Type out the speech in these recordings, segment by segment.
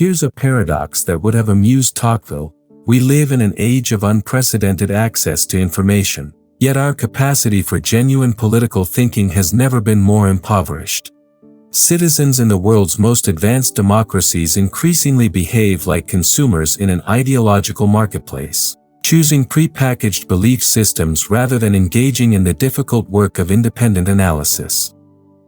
Here's a paradox that would have amused Tocqueville. We live in an age of unprecedented access to information, yet our capacity for genuine political thinking has never been more impoverished. Citizens in the world's most advanced democracies increasingly behave like consumers in an ideological marketplace, choosing prepackaged belief systems rather than engaging in the difficult work of independent analysis.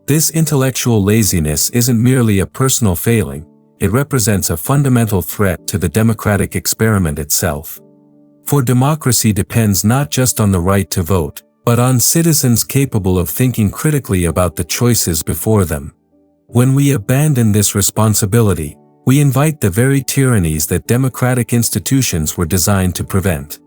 This intellectual laziness isn't merely a personal failing, it represents a fundamental threat to the democratic experiment itself. For democracy depends not just on the right to vote, but on citizens capable of thinking critically about the choices before them. When we abandon this responsibility, we invite the very tyrannies that democratic institutions were designed to prevent.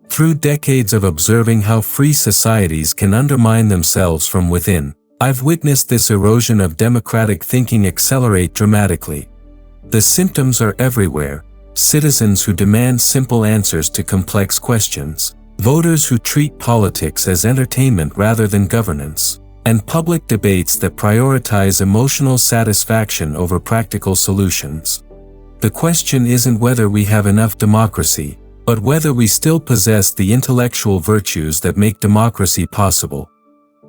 Through decades of observing how free societies can undermine themselves from within, I've witnessed this erosion of democratic thinking accelerate dramatically. The symptoms are everywhere: citizens who demand simple answers to complex questions, voters who treat politics as entertainment rather than governance, and public debates that prioritize emotional satisfaction over practical solutions. The question isn't whether we have enough democracy, but whether we still possess the intellectual virtues that make democracy possible.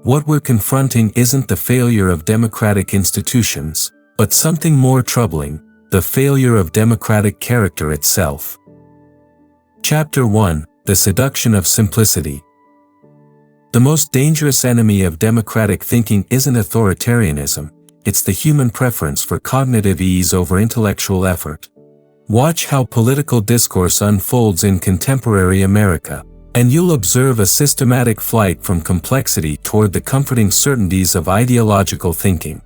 What we're confronting isn't the failure of democratic institutions, but something more troubling: the failure of democratic character itself. Chapter 1: The Seduction of Simplicity. The most dangerous enemy of democratic thinking isn't authoritarianism, it's the human preference for cognitive ease over intellectual effort. Watch how political discourse unfolds in contemporary America, and you'll observe a systematic flight from complexity toward the comforting certainties of ideological thinking.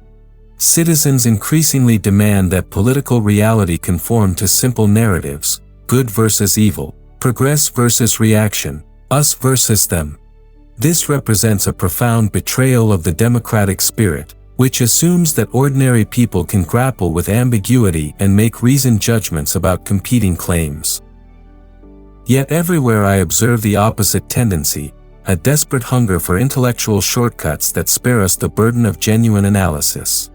Citizens increasingly demand that political reality conform to simple narratives: good versus evil, progress versus reaction, us versus them. This represents a profound betrayal of the democratic spirit, which assumes that ordinary people can grapple with ambiguity and make reasoned judgments about competing claims. Yet everywhere I observe the opposite tendency: a desperate hunger for intellectual shortcuts that spare us the burden of genuine analysis.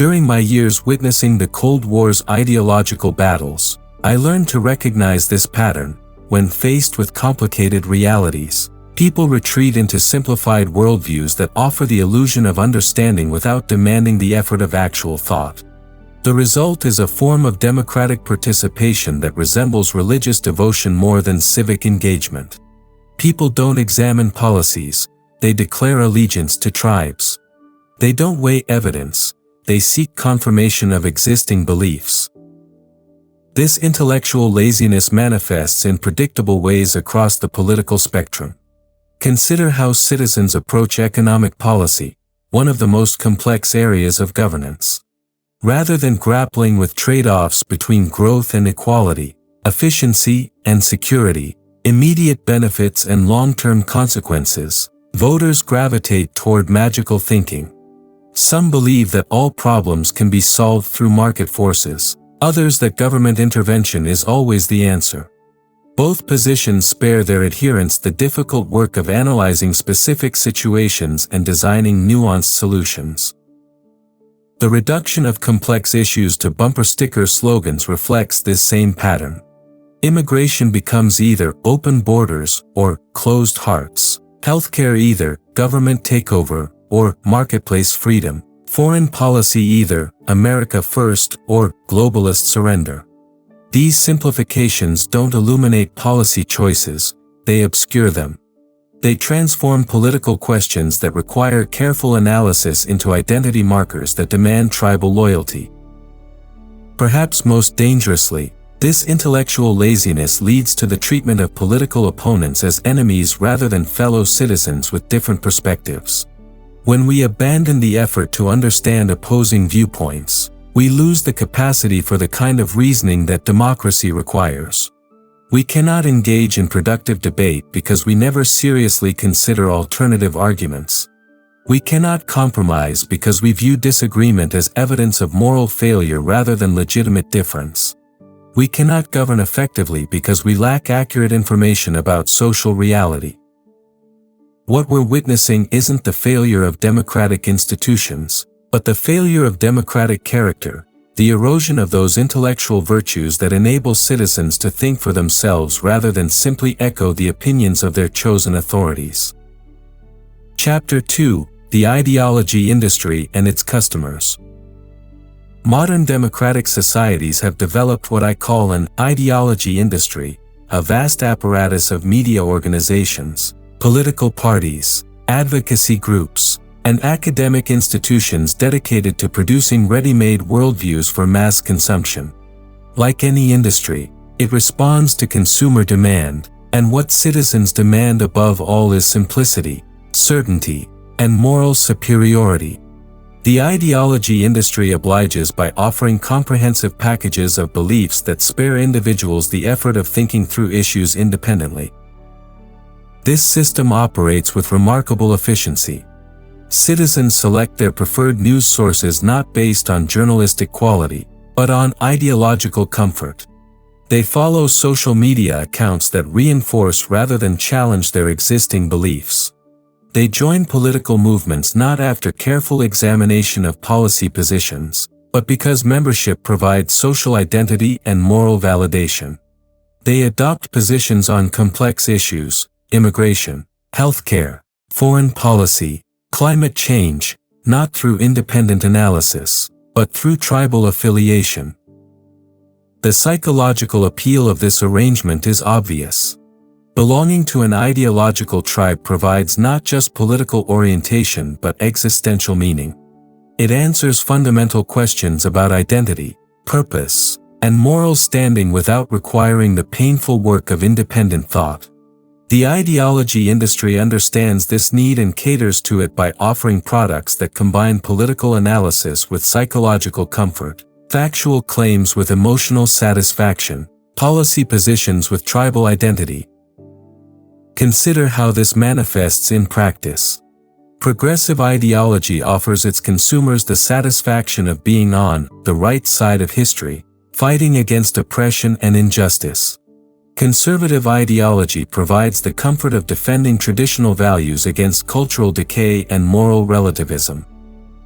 During my years witnessing the Cold War's ideological battles, I learned to recognize this pattern. When faced with complicated realities, people retreat into simplified worldviews that offer the illusion of understanding without demanding the effort of actual thought. The result is a form of democratic participation that resembles religious devotion more than civic engagement. People don't examine policies, they declare allegiance to tribes. They don't weigh evidence, they seek confirmation of existing beliefs. This intellectual laziness manifests in predictable ways across the political spectrum. Consider how citizens approach economic policy, one of the most complex areas of governance. Rather than grappling with trade-offs between growth and equality, efficiency and security, immediate benefits and long-term consequences, voters gravitate toward magical thinking. Some believe that all problems can be solved through market forces, others that government intervention is always the answer. Both positions spare their adherents the difficult work of analyzing specific situations and designing nuanced solutions. The reduction of complex issues to bumper sticker slogans reflects this same pattern. Immigration becomes either open borders or closed hearts, healthcare either government takeover or marketplace freedom, foreign policy either America first or globalist surrender. These simplifications don't illuminate policy choices, they obscure them. They transform political questions that require careful analysis into identity markers that demand tribal loyalty. Perhaps most dangerously, this intellectual laziness leads to the treatment of political opponents as enemies rather than fellow citizens with different perspectives. When we abandon the effort to understand opposing viewpoints, we lose the capacity for the kind of reasoning that democracy requires. We cannot engage in productive debate because we never seriously consider alternative arguments. We cannot compromise because we view disagreement as evidence of moral failure rather than legitimate difference. We cannot govern effectively because we lack accurate information about social reality. What we're witnessing isn't the failure of democratic institutions, but the failure of democratic character, the erosion of those intellectual virtues that enable citizens to think for themselves rather than simply echo the opinions of their chosen authorities. Chapter 2: The Ideology Industry and its Customers. Modern democratic societies have developed what I call an ideology industry, a vast apparatus of media organizations, political parties, advocacy groups, and academic institutions dedicated to producing ready-made worldviews for mass consumption. Like any industry, it responds to consumer demand, and what citizens demand above all is simplicity, certainty, and moral superiority. The ideology industry obliges by offering comprehensive packages of beliefs that spare individuals the effort of thinking through issues independently. This system operates with remarkable efficiency. Citizens select their preferred news sources not based on journalistic quality, but on ideological comfort. They follow social media accounts that reinforce rather than challenge their existing beliefs. They join political movements not after careful examination of policy positions, but because membership provides social identity and moral validation. They adopt positions on complex issues, immigration, healthcare, foreign policy, climate change, not through independent analysis, but through tribal affiliation. The psychological appeal of this arrangement is obvious. Belonging to an ideological tribe provides not just political orientation but existential meaning. It answers fundamental questions about identity, purpose, and moral standing without requiring the painful work of independent thought. The ideology industry understands this need and caters to it by offering products that combine political analysis with psychological comfort, factual claims with emotional satisfaction, policy positions with tribal identity. Consider how this manifests in practice. Progressive ideology offers its consumers the satisfaction of being on the right side of history, fighting against oppression and injustice. Conservative ideology provides the comfort of defending traditional values against cultural decay and moral relativism.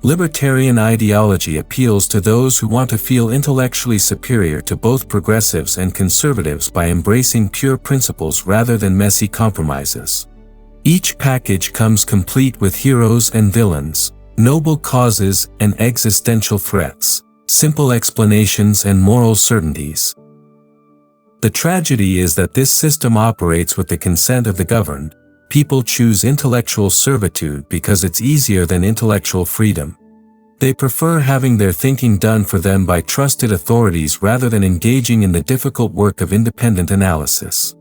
Libertarian ideology appeals to those who want to feel intellectually superior to both progressives and conservatives by embracing pure principles rather than messy compromises. Each package comes complete with heroes and villains, noble causes and existential threats, simple explanations and moral certainties. The tragedy is that this system operates with the consent of the governed. People choose intellectual servitude because it's easier than intellectual freedom. They prefer having their thinking done for them by trusted authorities rather than engaging in the difficult work of independent analysis.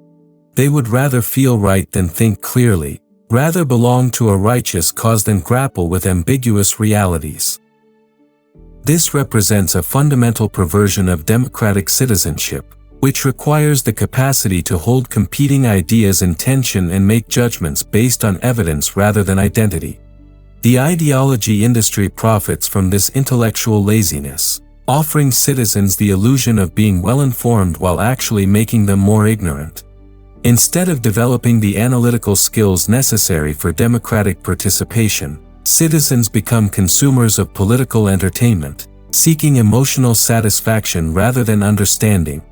They would rather feel right than think clearly, rather belong to a righteous cause than grapple with ambiguous realities. This represents a fundamental perversion of democratic citizenship, which requires the capacity to hold competing ideas in tension and make judgments based on evidence rather than identity. The ideology industry profits from this intellectual laziness, offering citizens the illusion of being well-informed while actually making them more ignorant. Instead of developing the analytical skills necessary for democratic participation, citizens become consumers of political entertainment, seeking emotional satisfaction rather than understanding.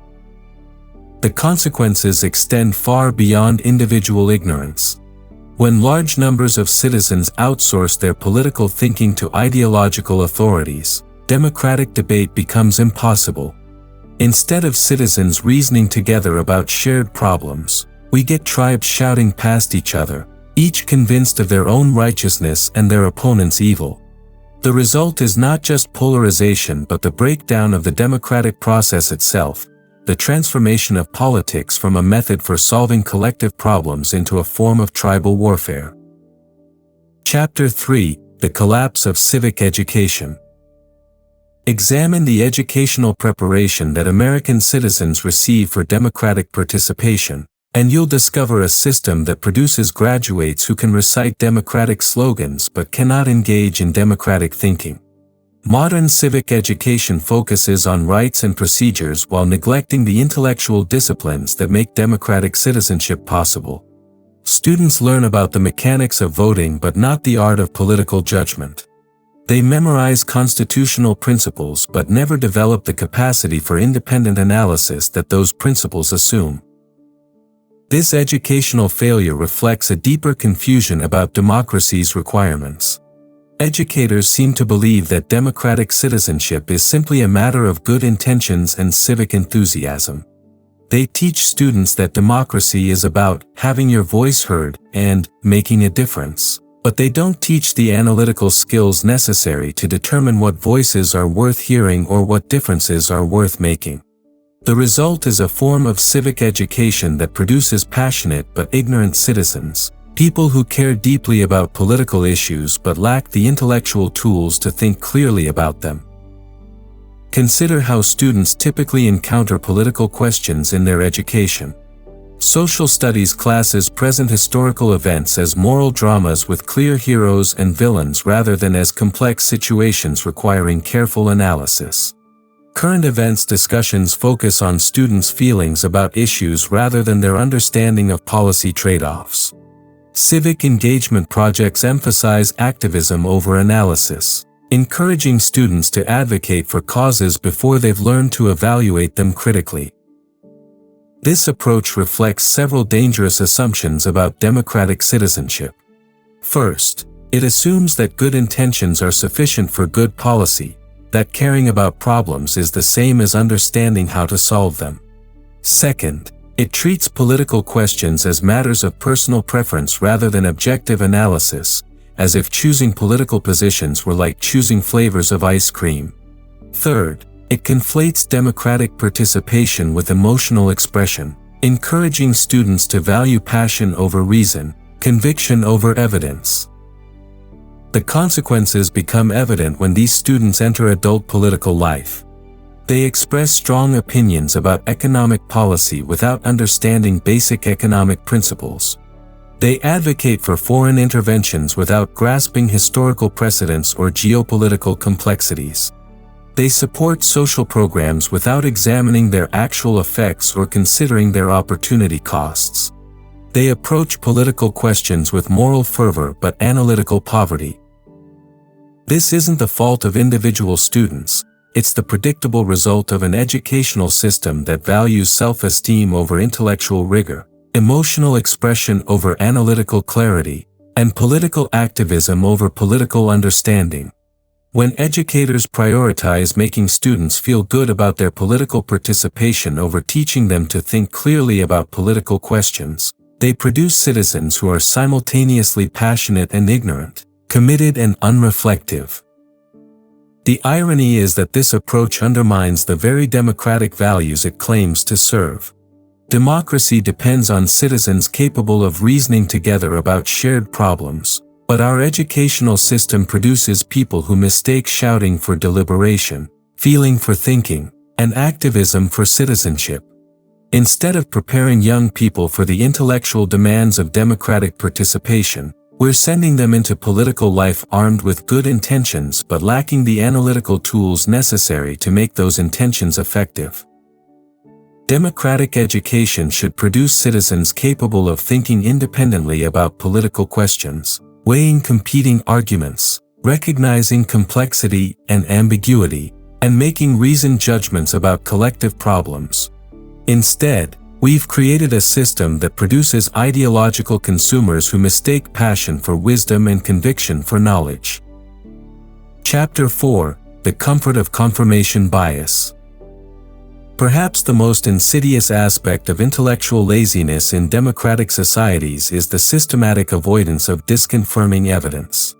The consequences extend far beyond individual ignorance. When large numbers of citizens outsource their political thinking to ideological authorities, democratic debate becomes impossible. Instead of citizens reasoning together about shared problems, we get tribes shouting past each other, each convinced of their own righteousness and their opponent's evil. The result is not just polarization but the breakdown of the democratic process itself, the transformation of politics from a method for solving collective problems into a form of tribal warfare. Chapter 3: The Collapse of Civic Education. Examine the educational preparation that American citizens receive for democratic participation, and you'll discover a system that produces graduates who can recite democratic slogans but cannot engage in democratic thinking. Modern civic education focuses on rights and procedures while neglecting the intellectual disciplines that make democratic citizenship possible. Students learn about the mechanics of voting but not the art of political judgment. They memorize constitutional principles but never develop the capacity for independent analysis that those principles assume. This educational failure reflects a deeper confusion about democracy's requirements. Educators seem to believe that democratic citizenship is simply a matter of good intentions and civic enthusiasm. They teach students that democracy is about having your voice heard and making a difference. But they don't teach the analytical skills necessary to determine what voices are worth hearing or what differences are worth making. The result is a form of civic education that produces passionate but ignorant citizens, people who care deeply about political issues but lack the intellectual tools to think clearly about them. Consider how students typically encounter political questions in their education. Social studies classes present historical events as moral dramas with clear heroes and villains rather than as complex situations requiring careful analysis. Current events discussions focus on students' feelings about issues rather than their understanding of policy trade-offs. Civic engagement projects emphasize activism over analysis, encouraging students to advocate for causes before they've learned to evaluate them critically. This approach reflects several dangerous assumptions about democratic citizenship. First, it assumes that good intentions are sufficient for good policy, that caring about problems is the same as understanding how to solve them. Second, it treats political questions as matters of personal preference rather than objective analysis, as if choosing political positions were like choosing flavors of ice cream. Third, it conflates democratic participation with emotional expression, encouraging students to value passion over reason, conviction over evidence. The consequences become evident when these students enter adult political life. They express strong opinions about economic policy without understanding basic economic principles. They advocate for foreign interventions without grasping historical precedents or geopolitical complexities. They support social programs without examining their actual effects or considering their opportunity costs. They approach political questions with moral fervor but analytical poverty. This isn't the fault of individual students, it's the predictable result of an educational system that values self-esteem over intellectual rigor, emotional expression over analytical clarity, and political activism over political understanding. When educators prioritize making students feel good about their political participation over teaching them to think clearly about political questions, they produce citizens who are simultaneously passionate and ignorant, committed and unreflective. The irony is that this approach undermines the very democratic values it claims to serve. Democracy depends on citizens capable of reasoning together about shared problems. But our educational system produces people who mistake shouting for deliberation, feeling for thinking, and activism for citizenship. Instead of preparing young people for the intellectual demands of democratic participation, we're sending them into political life armed with good intentions but lacking the analytical tools necessary to make those intentions effective. Democratic education should produce citizens capable of thinking independently about political questions, weighing competing arguments, recognizing complexity and ambiguity, and making reasoned judgments about collective problems. Instead, we've created a system that produces ideological consumers who mistake passion for wisdom and conviction for knowledge. Chapter 4: The Comfort of Confirmation Bias. Perhaps the most insidious aspect of intellectual laziness in democratic societies is the systematic avoidance of disconfirming evidence.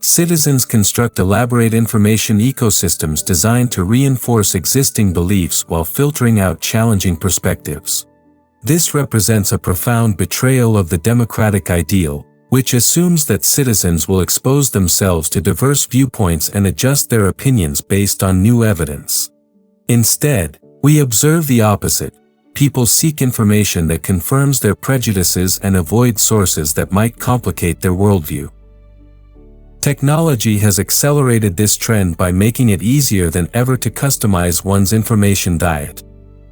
Citizens construct elaborate information ecosystems designed to reinforce existing beliefs while filtering out challenging perspectives. This represents a profound betrayal of the democratic ideal, which assumes that citizens will expose themselves to diverse viewpoints and adjust their opinions based on new evidence. Instead, we observe the opposite. People seek information that confirms their prejudices and avoid sources that might complicate their worldview. Technology has accelerated this trend by making it easier than ever to customize one's information diet.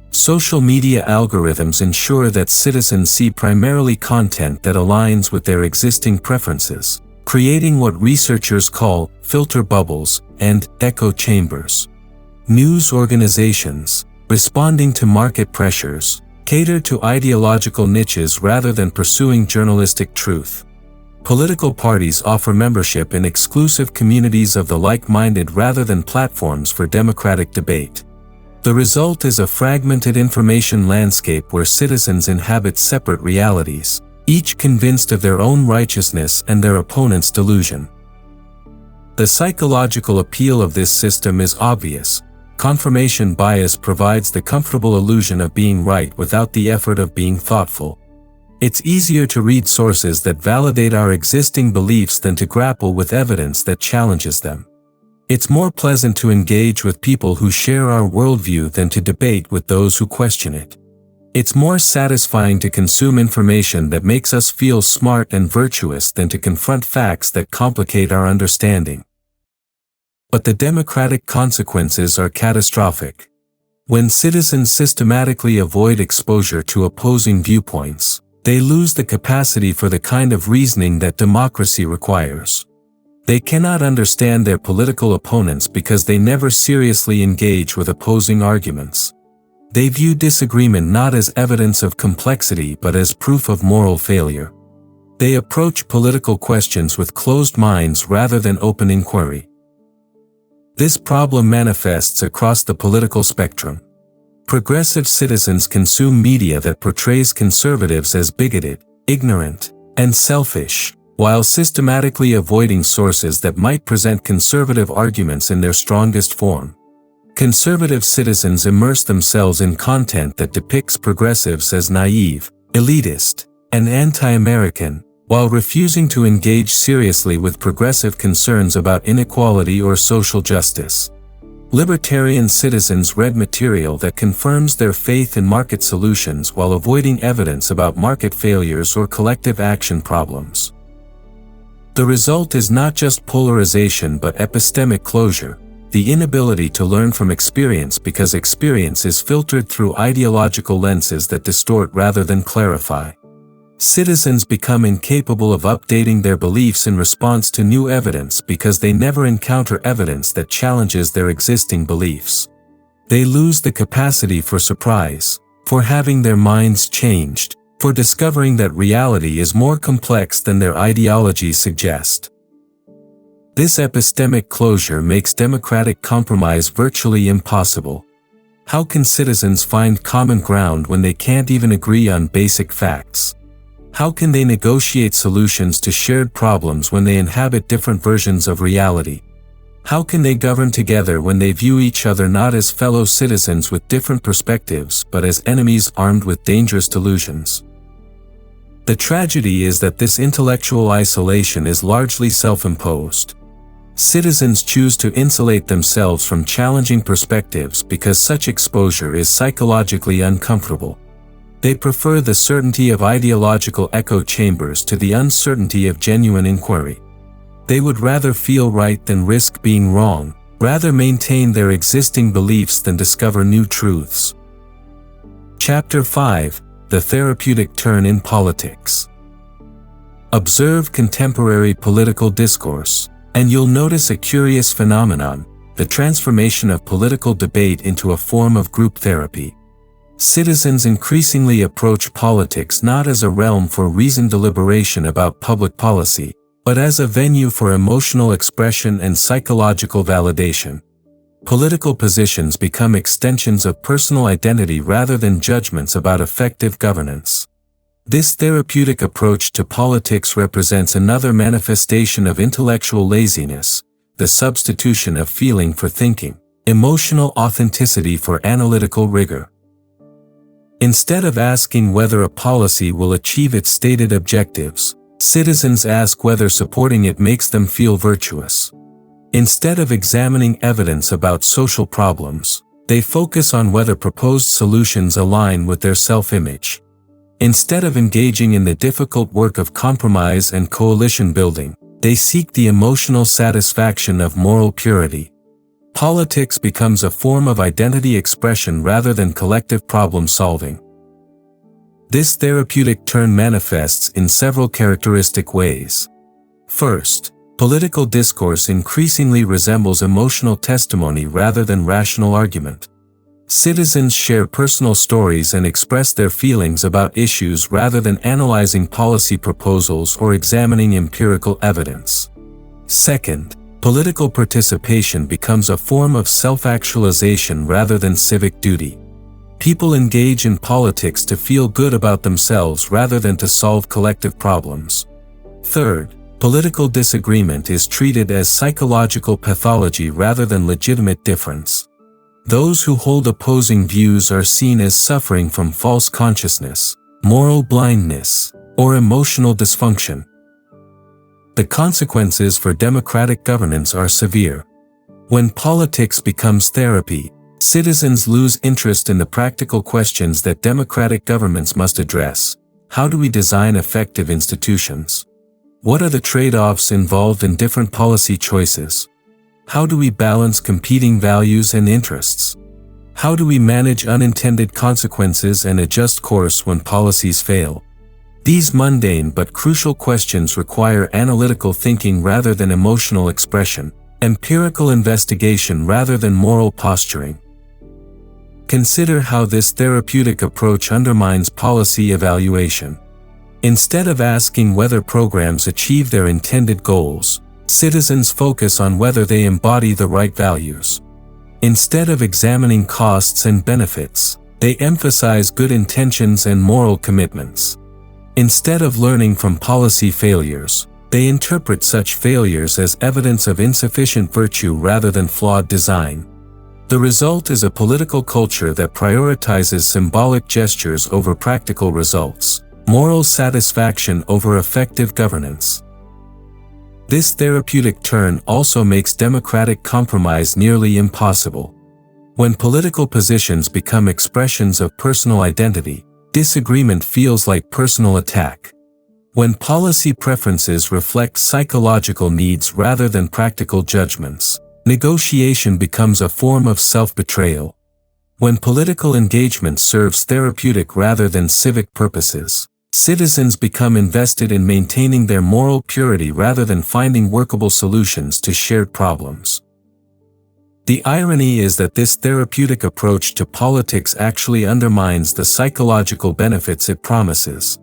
Social media algorithms ensure that citizens see primarily content that aligns with their existing preferences, creating what researchers call filter bubbles and echo chambers. News organizations, responding to market pressures, cater to ideological niches rather than pursuing journalistic truth. Political parties offer membership in exclusive communities of the like-minded rather than platforms for democratic debate. The result is a fragmented information landscape where citizens inhabit separate realities, each convinced of their own righteousness and their opponent's delusion. The psychological appeal of this system is obvious. Confirmation bias provides the comfortable illusion of being right without the effort of being thoughtful. It's easier to read sources that validate our existing beliefs than to grapple with evidence that challenges them. It's more pleasant to engage with people who share our worldview than to debate with those who question it. It's more satisfying to consume information that makes us feel smart and virtuous than to confront facts that complicate our understanding. But the democratic consequences are catastrophic. When citizens systematically avoid exposure to opposing viewpoints, they lose the capacity for the kind of reasoning that democracy requires. They cannot understand their political opponents because they never seriously engage with opposing arguments. They view disagreement not as evidence of complexity but as proof of moral failure. They approach political questions with closed minds rather than open inquiry. This problem manifests across the political spectrum. Progressive citizens consume media that portrays conservatives as bigoted, ignorant, and selfish, while systematically avoiding sources that might present conservative arguments in their strongest form. Conservative citizens immerse themselves in content that depicts progressives as naive, elitist, and anti-American, while refusing to engage seriously with progressive concerns about inequality or social justice. Libertarian citizens read material that confirms their faith in market solutions while avoiding evidence about market failures or collective action problems. The result is not just polarization but epistemic closure, the inability to learn from experience because experience is filtered through ideological lenses that distort rather than clarify. Citizens become incapable of updating their beliefs in response to new evidence because they never encounter evidence that challenges their existing beliefs. They lose the capacity for surprise, for having their minds changed, for discovering that reality is more complex than their ideologies suggest. This epistemic closure makes democratic compromise virtually impossible. How can citizens find common ground when they can't even agree on basic facts? How can they negotiate solutions to shared problems when they inhabit different versions of reality? How can they govern together when they view each other not as fellow citizens with different perspectives but as enemies armed with dangerous delusions? The tragedy is that this intellectual isolation is largely self-imposed. Citizens choose to insulate themselves from challenging perspectives because such exposure is psychologically uncomfortable. They prefer the certainty of ideological echo chambers to the uncertainty of genuine inquiry. They would rather feel right than risk being wrong, rather maintain their existing beliefs than discover new truths. Chapter 5: The Therapeutic Turn in Politics. Observe contemporary political discourse, and you'll notice a curious phenomenon: the transformation of political debate into a form of group therapy. Citizens increasingly approach politics not as a realm for reasoned deliberation about public policy, but as a venue for emotional expression and psychological validation. Political positions become extensions of personal identity rather than judgments about effective governance. This therapeutic approach to politics represents another manifestation of intellectual laziness, the substitution of feeling for thinking, emotional authenticity for analytical rigor. Instead of asking whether a policy will achieve its stated objectives, citizens ask whether supporting it makes them feel virtuous. Instead of examining evidence about social problems, they focus on whether proposed solutions align with their self-image. Instead of engaging in the difficult work of compromise and coalition building, they seek the emotional satisfaction of moral purity. Politics becomes a form of identity expression rather than collective problem solving. This therapeutic turn manifests in several characteristic ways. First, political discourse increasingly resembles emotional testimony rather than rational argument. Citizens share personal stories and express their feelings about issues rather than analyzing policy proposals or examining empirical evidence. Second, political participation becomes a form of self-actualization rather than civic duty. People engage in politics to feel good about themselves rather than to solve collective problems. Third, political disagreement is treated as psychological pathology rather than legitimate difference. Those who hold opposing views are seen as suffering from false consciousness, moral blindness, or emotional dysfunction. The consequences for democratic governance are severe. When politics becomes therapy, citizens lose interest in the practical questions that democratic governments must address. How do we design effective institutions? What are the trade-offs involved in different policy choices? How do we balance competing values and interests? How do we manage unintended consequences and adjust course when policies fail? These mundane but crucial questions require analytical thinking rather than emotional expression, empirical investigation rather than moral posturing. Consider how this therapeutic approach undermines policy evaluation. Instead of asking whether programs achieve their intended goals, citizens focus on whether they embody the right values. Instead of examining costs and benefits, they emphasize good intentions and moral commitments. Instead of learning from policy failures, they interpret such failures as evidence of insufficient virtue rather than flawed design. The result is a political culture that prioritizes symbolic gestures over practical results, moral satisfaction over effective governance. This therapeutic turn also makes democratic compromise nearly impossible. When political positions become expressions of personal identity, disagreement feels like personal attack. When policy preferences reflect psychological needs rather than practical judgments, negotiation becomes a form of self-betrayal. When political engagement serves therapeutic rather than civic purposes, citizens become invested in maintaining their moral purity rather than finding workable solutions to shared problems. The irony is that this therapeutic approach to politics actually undermines the psychological benefits it promises.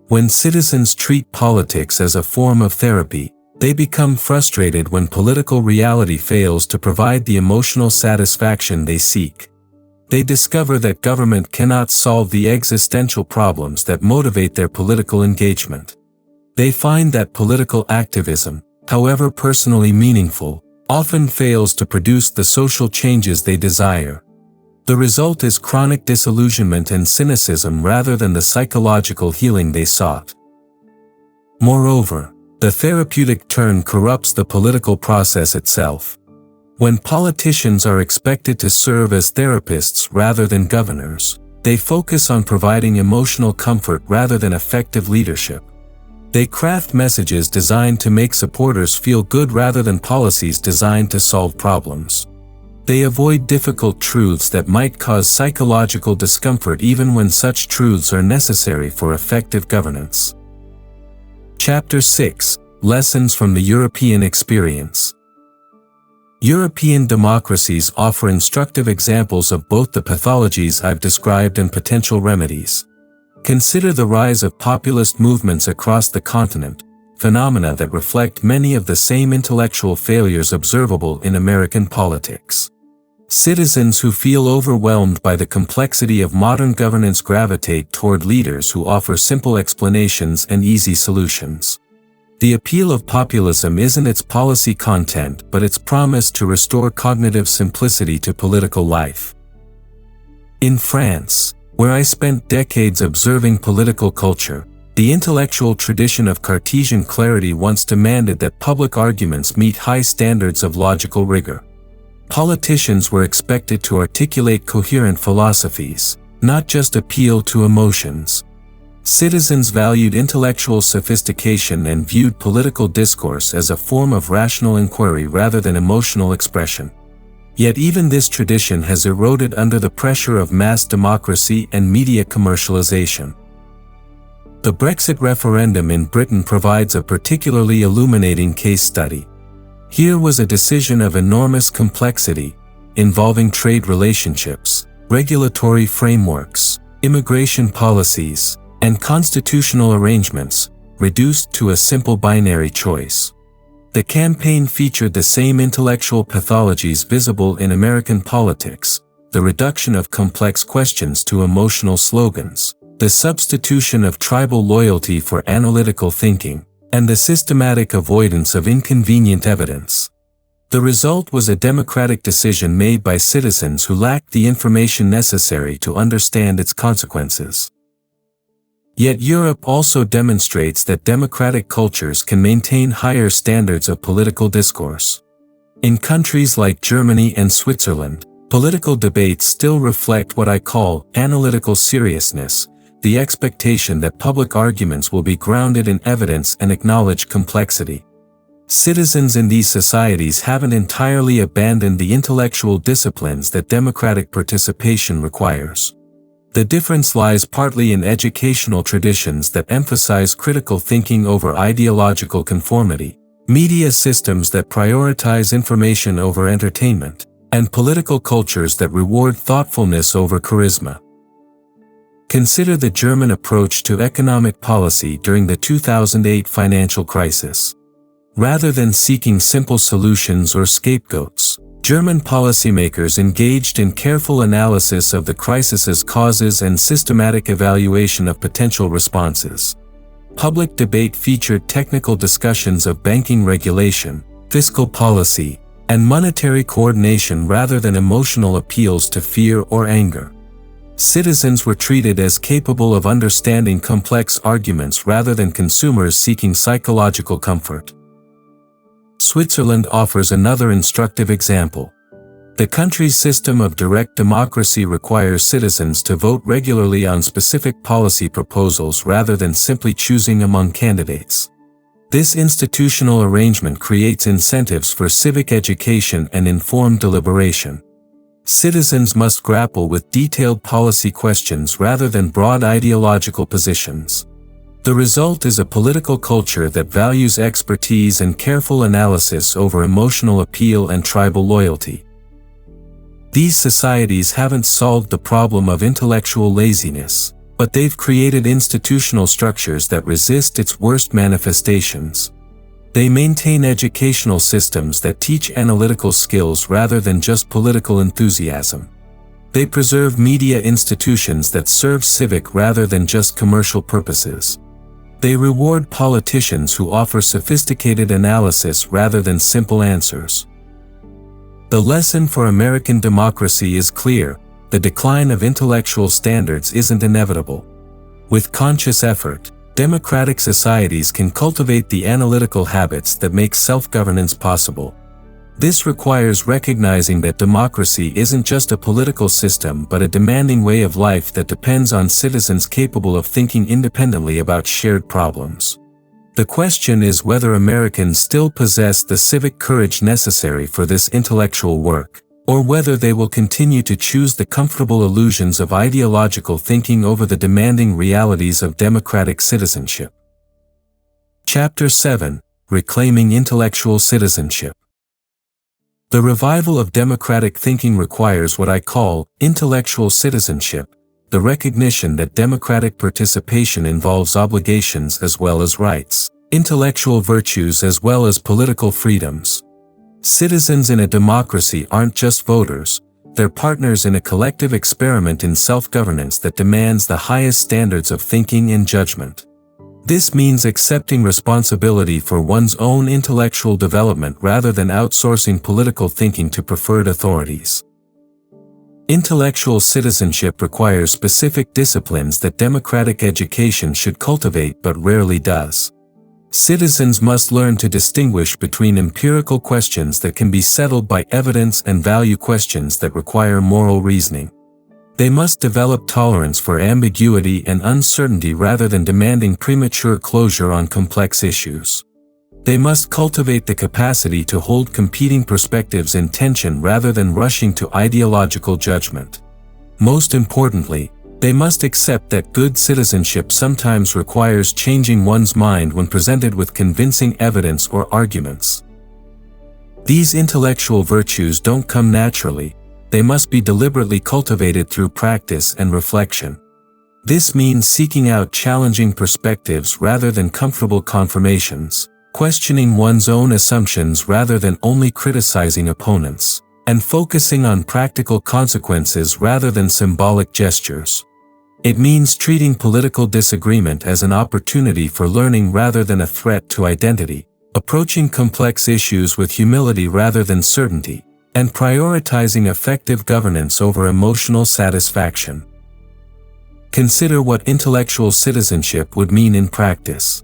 When citizens treat politics as a form of therapy, they become frustrated when political reality fails to provide the emotional satisfaction they seek. They discover that government cannot solve the existential problems that motivate their political engagement. They find that political activism, however personally meaningful, often fails to produce the social changes they desire. The result is chronic disillusionment and cynicism rather than the psychological healing they sought. Moreover, the therapeutic turn corrupts the political process itself. When politicians are expected to serve as therapists rather than governors, they focus on providing emotional comfort rather than effective leadership. They craft messages designed to make supporters feel good rather than policies designed to solve problems. They avoid difficult truths that might cause psychological discomfort even when such truths are necessary for effective governance. Chapter 6: Lessons from the European Experience. European democracies offer instructive examples of both the pathologies I've described and potential remedies. Consider the rise of populist movements across the continent, phenomena that reflect many of the same intellectual failures observable in American politics. Citizens who feel overwhelmed by the complexity of modern governance gravitate toward leaders who offer simple explanations and easy solutions. The appeal of populism isn't its policy content but its promise to restore cognitive simplicity to political life. In France, where I spent decades observing political culture, the intellectual tradition of Cartesian clarity once demanded that public arguments meet high standards of logical rigor. Politicians were expected to articulate coherent philosophies, not just appeal to emotions. Citizens valued intellectual sophistication and viewed political discourse as a form of rational inquiry rather than emotional expression. Yet even this tradition has eroded under the pressure of mass democracy and media commercialization. The Brexit referendum in Britain provides a particularly illuminating case study. Here was a decision of enormous complexity, involving trade relationships, regulatory frameworks, immigration policies, and constitutional arrangements, reduced to a simple binary choice. The campaign featured the same intellectual pathologies visible in American politics: the reduction of complex questions to emotional slogans, the substitution of tribal loyalty for analytical thinking, and the systematic avoidance of inconvenient evidence. The result was a democratic decision made by citizens who lacked the information necessary to understand its consequences. Yet Europe also demonstrates that democratic cultures can maintain higher standards of political discourse. In countries like Germany and Switzerland, political debates still reflect what I call analytical seriousness, the expectation that public arguments will be grounded in evidence and acknowledge complexity. Citizens in these societies haven't entirely abandoned the intellectual disciplines that democratic participation requires. The difference lies partly in educational traditions that emphasize critical thinking over ideological conformity, media systems that prioritize information over entertainment, and political cultures that reward thoughtfulness over charisma. Consider the German approach to economic policy during the 2008 financial crisis. Rather than seeking simple solutions or scapegoats, German policymakers engaged in careful analysis of the crisis's causes and systematic evaluation of potential responses. Public debate featured technical discussions of banking regulation, fiscal policy, and monetary coordination rather than emotional appeals to fear or anger. Citizens were treated as capable of understanding complex arguments rather than consumers seeking psychological comfort. Switzerland offers another instructive example. The country's system of direct democracy requires citizens to vote regularly on specific policy proposals rather than simply choosing among candidates. This institutional arrangement creates incentives for civic education and informed deliberation. Citizens must grapple with detailed policy questions rather than broad ideological positions. The result is a political culture that values expertise and careful analysis over emotional appeal and tribal loyalty. These societies haven't solved the problem of intellectual laziness, but they've created institutional structures that resist its worst manifestations. They maintain educational systems that teach analytical skills rather than just political enthusiasm. They preserve media institutions that serve civic rather than just commercial purposes. They reward politicians who offer sophisticated analysis rather than simple answers. The lesson for American democracy is clear: the decline of intellectual standards isn't inevitable. With conscious effort, democratic societies can cultivate the analytical habits that make self-governance possible. This requires recognizing that democracy isn't just a political system but a demanding way of life that depends on citizens capable of thinking independently about shared problems. The question is whether Americans still possess the civic courage necessary for this intellectual work, or whether they will continue to choose the comfortable illusions of ideological thinking over the demanding realities of democratic citizenship. Chapter 7: Reclaiming Intellectual Citizenship. The revival of democratic thinking requires what I call intellectual citizenship, the recognition that democratic participation involves obligations as well as rights, intellectual virtues as well as political freedoms. Citizens in a democracy aren't just voters, they're partners in a collective experiment in self-governance that demands the highest standards of thinking and judgment. This means accepting responsibility for one's own intellectual development rather than outsourcing political thinking to preferred authorities. Intellectual citizenship requires specific disciplines that democratic education should cultivate but rarely does. Citizens must learn to distinguish between empirical questions that can be settled by evidence and value questions that require moral reasoning. They must develop tolerance for ambiguity and uncertainty rather than demanding premature closure on complex issues. They must cultivate the capacity to hold competing perspectives in tension rather than rushing to ideological judgment. Most importantly, They must accept that good citizenship sometimes requires changing one's mind when presented with convincing evidence or arguments. These intellectual virtues don't come naturally, they must be deliberately cultivated through practice and reflection. This means seeking out challenging perspectives rather than comfortable confirmations, questioning one's own assumptions rather than only criticizing opponents, and focusing on practical consequences rather than symbolic gestures. It means treating political disagreement as an opportunity for learning rather than a threat to identity, approaching complex issues with humility rather than certainty, and prioritizing effective governance over emotional satisfaction. Consider what intellectual citizenship would mean in practice.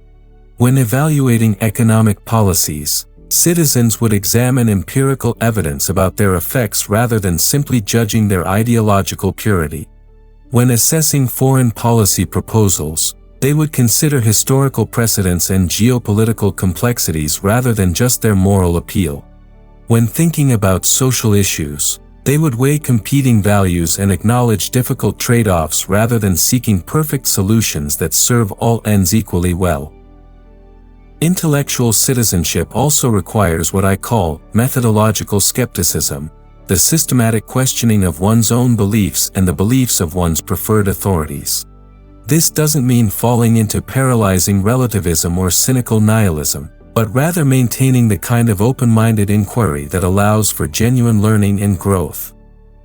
When evaluating economic policies, citizens would examine empirical evidence about their effects rather than simply judging their ideological purity. When assessing foreign policy proposals, they would consider historical precedents and geopolitical complexities rather than just their moral appeal. When thinking about social issues, they would weigh competing values and acknowledge difficult trade-offs rather than seeking perfect solutions that serve all ends equally well. Intellectual citizenship also requires what I call methodological skepticism, the systematic questioning of one's own beliefs and the beliefs of one's preferred authorities. This doesn't mean falling into paralyzing relativism or cynical nihilism, but rather maintaining the kind of open-minded inquiry that allows for genuine learning and growth.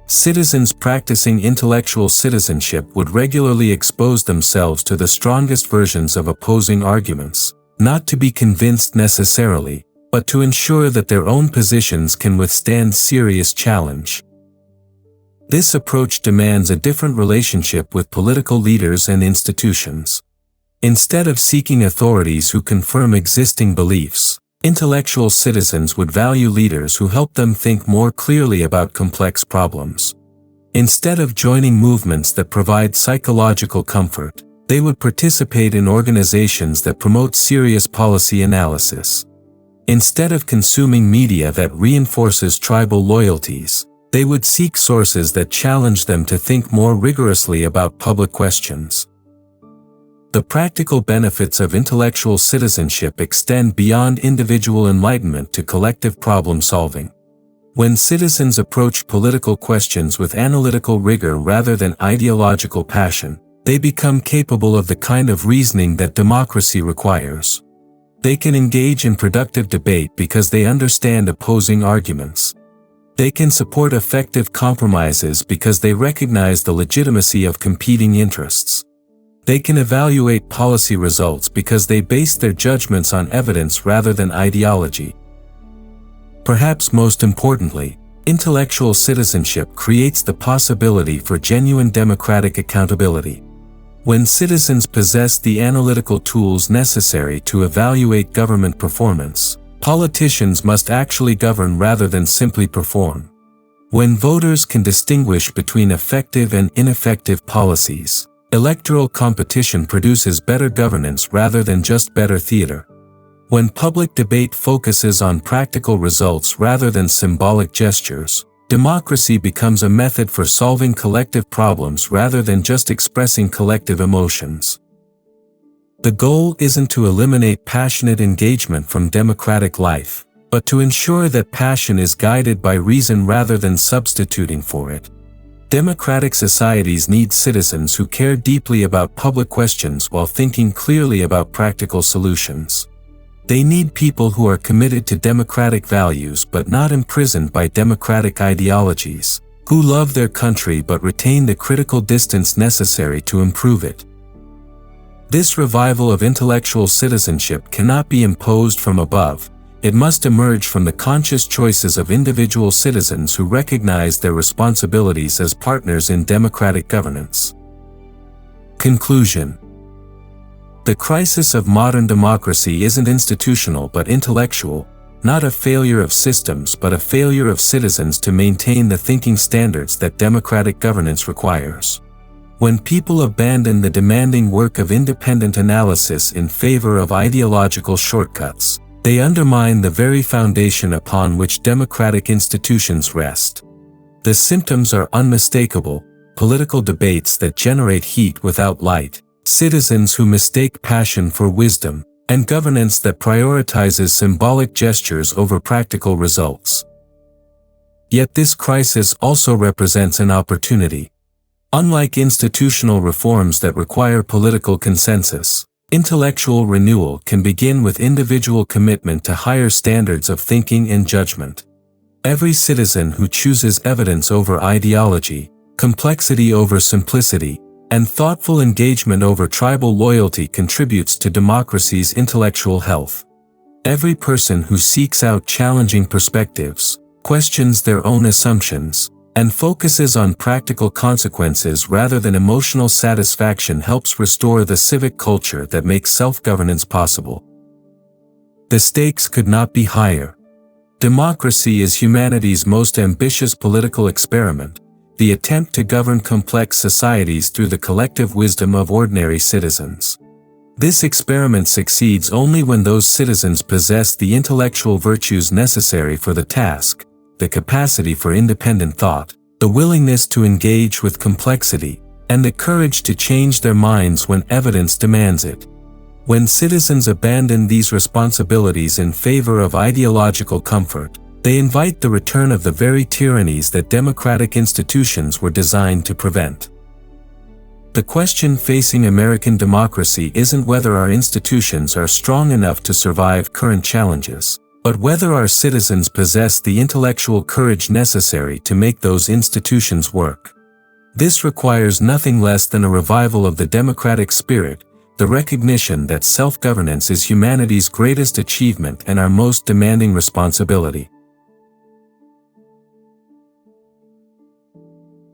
Citizens practicing intellectual citizenship would regularly expose themselves to the strongest versions of opposing arguments, not to be convinced necessarily, but to ensure that their own positions can withstand serious challenge. This approach demands a different relationship with political leaders and institutions. Instead of seeking authorities who confirm existing beliefs, intellectual citizens would value leaders who help them think more clearly about complex problems. Instead of joining movements that provide psychological comfort, they would participate in organizations that promote serious policy analysis. Instead of consuming media that reinforces tribal loyalties, they would seek sources that challenge them to think more rigorously about public questions. The practical benefits of intellectual citizenship extend beyond individual enlightenment to collective problem solving. When citizens approach political questions with analytical rigor rather than ideological passion, they become capable of the kind of reasoning that democracy requires. They can engage in productive debate because they understand opposing arguments. They can support effective compromises because they recognize the legitimacy of competing interests. They can evaluate policy results because they base their judgments on evidence rather than ideology. Perhaps most importantly, intellectual citizenship creates the possibility for genuine democratic accountability. When citizens possess the analytical tools necessary to evaluate government performance, politicians must actually govern rather than simply perform. When voters can distinguish between effective and ineffective policies, electoral competition produces better governance rather than just better theater. When public debate focuses on practical results rather than symbolic gestures, democracy becomes a method for solving collective problems rather than just expressing collective emotions. The goal isn't to eliminate passionate engagement from democratic life, but to ensure that passion is guided by reason rather than substituting for it. Democratic societies need citizens who care deeply about public questions while thinking clearly about practical solutions. They need people who are committed to democratic values but not imprisoned by democratic ideologies, who love their country but retain the critical distance necessary to improve it. This revival of intellectual citizenship cannot be imposed from above. It must emerge from the conscious choices of individual citizens who recognize their responsibilities as partners in democratic governance. Conclusion. The crisis of modern democracy isn't institutional but intellectual, not a failure of systems but a failure of citizens to maintain the thinking standards that democratic governance requires. When people abandon the demanding work of independent analysis in favor of ideological shortcuts, they undermine the very foundation upon which democratic institutions rest. The symptoms are unmistakable. political debates that generate heat without light, citizens who mistake passion for wisdom, and governance that prioritizes symbolic gestures over practical results. Yet this crisis also represents an opportunity. Unlike institutional reforms that require political consensus, intellectual renewal can begin with individual commitment to higher standards of thinking and judgment. Every citizen who chooses evidence over ideology, complexity over simplicity, and thoughtful engagement over tribal loyalty contributes to democracy's intellectual health. Every person who seeks out challenging perspectives, questions their own assumptions, and focuses on practical consequences rather than emotional satisfaction helps restore the civic culture that makes self-governance possible. The stakes could not be higher. Democracy is humanity's most ambitious political experiment, the attempt to govern complex societies through the collective wisdom of ordinary citizens. This experiment succeeds only when those citizens possess the intellectual virtues necessary for the task, the capacity for independent thought, the willingness to engage with complexity, and the courage to change their minds when evidence demands it. When citizens abandon these responsibilities in favor of ideological comfort, they invite the return of the very tyrannies that democratic institutions were designed to prevent. The question facing American democracy isn't whether our institutions are strong enough to survive current challenges, but whether our citizens possess the intellectual courage necessary to make those institutions work. This requires nothing less than a revival of the democratic spirit, the recognition that self-governance is humanity's greatest achievement and our most demanding responsibility.